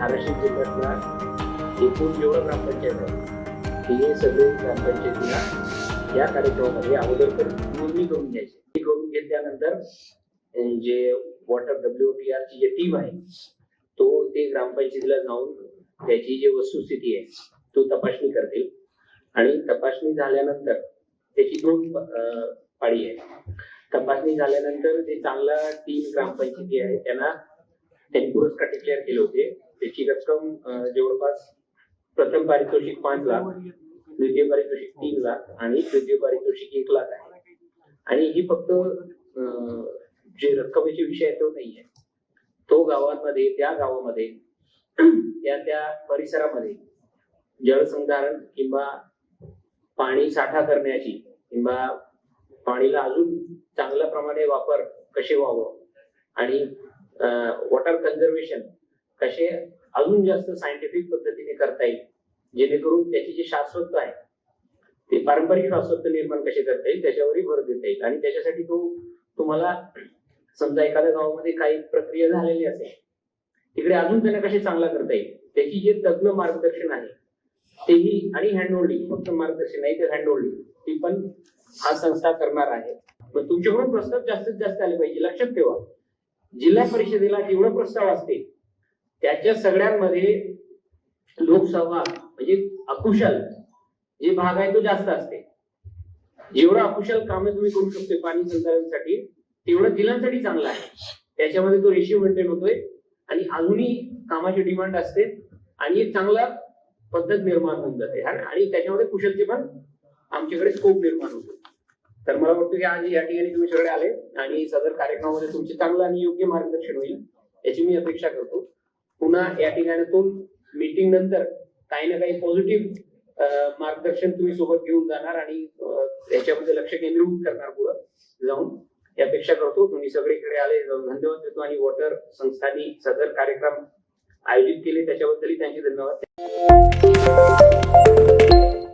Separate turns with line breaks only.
धाराशिव जिल्ह्यातल्या एकूण जेवढं ग्रामपंचायत आहे हे सगळे ग्रामपंचायतीला या कार्यक्रमामध्ये अगोदर नोंदणी करून घ्यायची. ती करून घेतल्यानंतर जे वॉटर WOTR ची जी टीम आहे तो ते ग्रामपंचायतीला जाऊन त्याची जी वस्तुस्थिती आहे तो तपासणी करतील आणि तपासणी झाल्यानंतर त्याची 2 पाळी आहे. तपासणी झाल्यानंतर जे चांगला 3 ग्रामपंचायती आहे त्यांनी पुरस्कार डिक्लेअर केले होते. त्याची रक्कम जवळपास प्रथम पारितोषिक 5 लाख, द्वितीय पारितोषिक 3 लाख आणि तृतीय पारितोषिक 1 लाख आहे. आणि ही फक्त जे रक्कमेचे विषय आहे तो नाहीये, तो त्या गावामध्ये त्या परिसरामध्ये जलसंधारण किंवा पाणी साठा करण्याची किंवा पाणीला अजून चांगल्या प्रमाणे वापर कसे व्हावं आणि वॉटर कन्झर्वेशन कसे अजून जास्त सायंटिफिक पद्धतीने करता येईल, जेणेकरून त्याची जी शाश्वतता आहे ते पारंपरिक शाश्वत निर्माण कसे करता येईल त्याच्यावरही भर देता येईल. आणि त्याच्यासाठी तुम्हाला समजा एखाद्या गावामध्ये काही प्रक्रिया झालेली असेल तिकडे अजून त्यांना कसे चांगला करता येईल त्याची जे तज्ञ मार्गदर्शन आहे तेही, आणि हँडहोल्डिंग, फक्त मार्गदर्शन नाही तर हँडहोल्डिंग ती पण हा संस्था करणार आहे. पण तुमच्याकडून प्रस्ताव जास्तीत जास्त आले पाहिजे. लक्षात ठेवा, जिल्हा परिषदेला जेवढे प्रस्ताव असते त्याच्या सगळ्यांमध्ये लोकसभा म्हणजे अकुशल जे भाग आहे तो जास्त असते. जेवढं अकुशल कामे तुम्ही करू शकते पाणी संचालनासाठी तेवढं जिल्ह्यांसाठी चांगलं आहे. त्याच्यामध्ये तो रेशिओ मेंटेन होतोय आणि अजूनही कामाची डिमांड असते आणि एक चांगला पद्धत निर्माण होऊन जाते आणि त्याच्यामध्ये कुशलचे पण आमच्याकडे स्कोप निर्माण होतो. तर मला वाटतं की आज या ठिकाणी तुम्ही सगळे आले आणि सदर कार्यक्रमामध्ये तुमचे चांगलं आणि योग्य मार्गदर्शन होईल याची मी अपेक्षा करतो. पुन्हा या ठिकाणातून मीटिंग नंतर काही ना काही पॉझिटिव्ह मार्गदर्शन तुम्ही सोबत घेऊन जाणार आणि याच्यामध्ये लक्ष केंद्रीभूत करणार पुढे जाऊन ही अपेक्षा करतो. तुम्ही सगळीकडे आले धन्यवाद देतो आणि वॉटर संस्थांनी सदर कार्यक्रम आयोजित केले त्याच्याबद्दलही त्यांचे धन्यवाद.